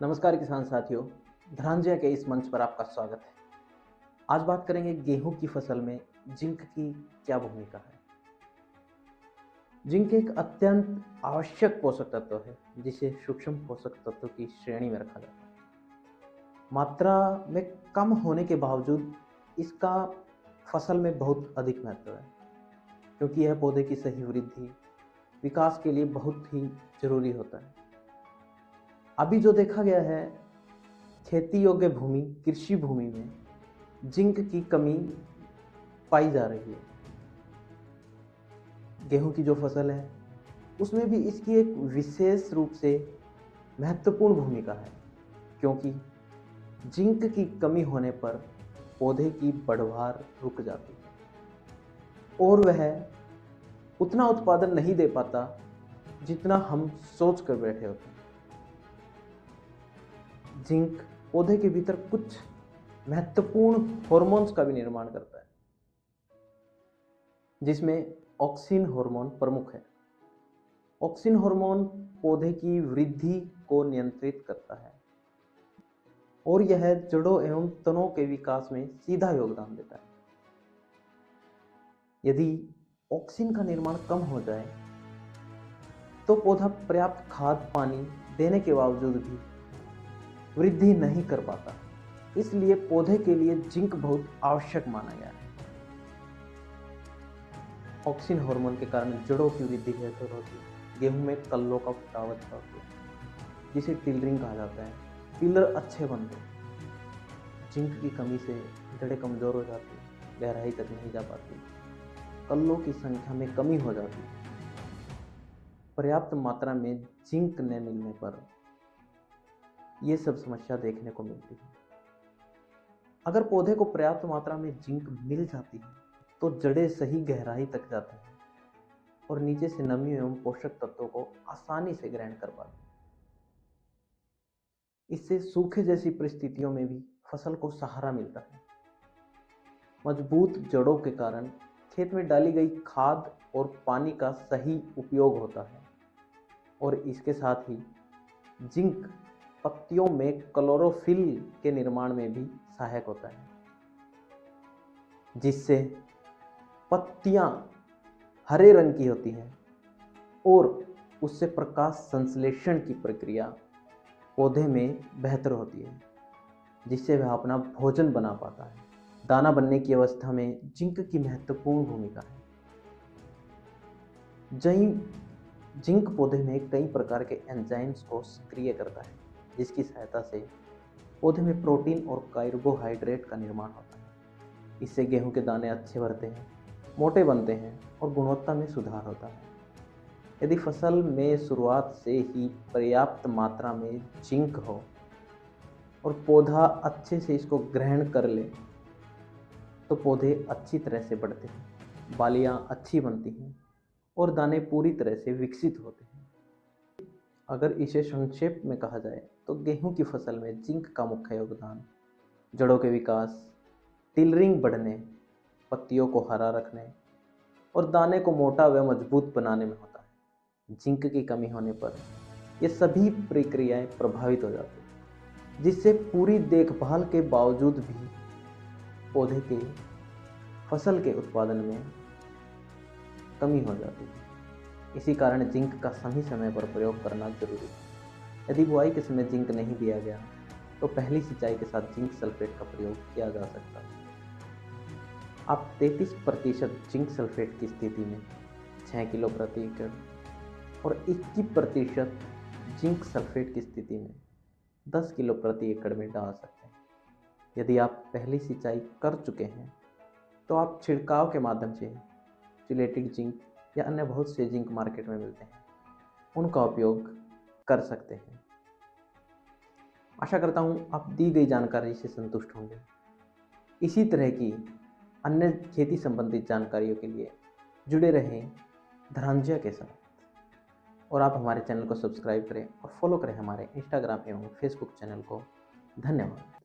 नमस्कार किसान साथियों, धरांजय के इस मंच पर आपका स्वागत है। आज बात करेंगे गेहूं की फसल में जिंक की क्या भूमिका है। जिंक एक अत्यंत आवश्यक पोषक तत्व है जिसे सूक्ष्म पोषक तत्व की श्रेणी में रखा जाता है। मात्रा में कम होने के बावजूद इसका फसल में बहुत अधिक महत्व है, क्योंकि यह पौधे की सही वृद्धि विकास के लिए बहुत ही जरूरी होता है। अभी जो देखा गया है, खेती योग्य भूमि कृषि भूमि में जिंक की कमी पाई जा रही है। गेहूं की जो फसल है उसमें भी इसकी एक विशेष रूप से महत्वपूर्ण भूमिका है, क्योंकि जिंक की कमी होने पर पौधे की बढ़वार रुक जाती है और वह उतना उत्पादन नहीं दे पाता जितना हम सोच कर बैठे होते हैं। जिंक पौधे के भीतर कुछ महत्वपूर्ण हार्मोन्स का भी निर्माण करता है, जिसमें ऑक्सिन हार्मोन प्रमुख है। ऑक्सिन हार्मोन पौधे की वृद्धि को नियंत्रित करता है और यह जड़ों एवं तनों के विकास में सीधा योगदान देता है। यदि ऑक्सिन का निर्माण कम हो जाए तो पौधा पर्याप्त खाद पानी देने के बावजूद भी वृद्धि नहीं कर पाता। इसलिए पौधे के लिए जिंक बहुत आवश्यक माना गया है। ऑक्सिन हार्मोन के कारण जड़ों की वृद्धि बेहतर होती है। गेहूं में कल्लों का फुटाव अच्छा होता है, जिसे टिलरिंग कहा जाता है। टिलर अच्छे बनते हैं। जिंक की कमी से जड़ें कमजोर हो जाती है, गहराई तक नहीं जा पाती, कल्लों की संख्या में कमी हो जाती है। पर्याप्त मात्रा में जिंक न मिलने पर ये सब समस्या देखने को मिलती है। अगर पौधे को पर्याप्त मात्रा में जिंक मिल जाती है तो जड़ें सही गहराई तक जाती हैं और नीचे से नमी एवं पोषक तत्वों को आसानी से ग्रहण कर पाती हैं। इससे सूखे जैसी परिस्थितियों में भी फसल को सहारा मिलता है। मजबूत जड़ों के कारण खेत में डाली गई खाद और पानी का सही उपयोग होता है और इसके साथ ही जिंक पत्तियों में क्लोरोफिल के निर्माण में भी सहायक होता है, जिससे पत्तियां हरे रंग की होती हैं और उससे प्रकाश संश्लेषण की प्रक्रिया पौधे में बेहतर होती है, जिससे वह अपना भोजन बना पाता है। दाना बनने की अवस्था में जिंक की महत्वपूर्ण भूमिका है। जिंक पौधे में कई प्रकार के एंजाइम्स को सक्रिय करता है, जिसकी सहायता से पौधे में प्रोटीन और कार्बोहाइड्रेट का निर्माण होता है। इससे गेहूं के दाने अच्छे बढ़ते हैं, मोटे बनते हैं और गुणवत्ता में सुधार होता है। यदि फसल में शुरुआत से ही पर्याप्त मात्रा में जिंक हो और पौधा अच्छे से इसको ग्रहण कर ले तो पौधे अच्छी तरह से बढ़ते हैं, बालियां अच्छी बनती हैं और दाने पूरी तरह से विकसित होते हैं। अगर इसे संक्षेप में कहा जाए तो गेहूं की फसल में जिंक का मुख्य योगदान जड़ों के विकास, टिलरिंग बढ़ने, पत्तियों को हरा रखने और दाने को मोटा व मजबूत बनाने में होता है। जिंक की कमी होने पर ये सभी प्रक्रियाएं प्रभावित हो जाती हैं, जिससे पूरी देखभाल के बावजूद भी पौधे के फसल के उत्पादन में कमी हो जाती है। इसी कारण जिंक का सही समय पर प्रयोग करना जरूरी है। यदि बुआई के समय जिंक नहीं दिया गया तो पहली सिंचाई के साथ जिंक सल्फेट का प्रयोग किया जा सकता है। आप 33% जिंक सल्फेट की स्थिति में 6 किलो प्रति एकड़ और 21% जिंक सल्फेट की स्थिति में 10 किलो प्रति एकड़ में डाल सकते हैं। यदि आप पहली सिंचाई कर चुके हैं तो आप छिड़काव के माध्यम से चिलेटेड जिंक या अन्य बहुत से जिंक मार्केट में मिलते हैं, उनका उपयोग कर सकते हैं। आशा करता हूं आप दी गई जानकारी से संतुष्ट होंगे। इसी तरह की अन्य खेती संबंधित जानकारियों के लिए जुड़े रहें धरांजय के साथ और आप हमारे चैनल को सब्सक्राइब करें और फॉलो करें हमारे इंस्टाग्राम एवं फेसबुक चैनल को। धन्यवाद।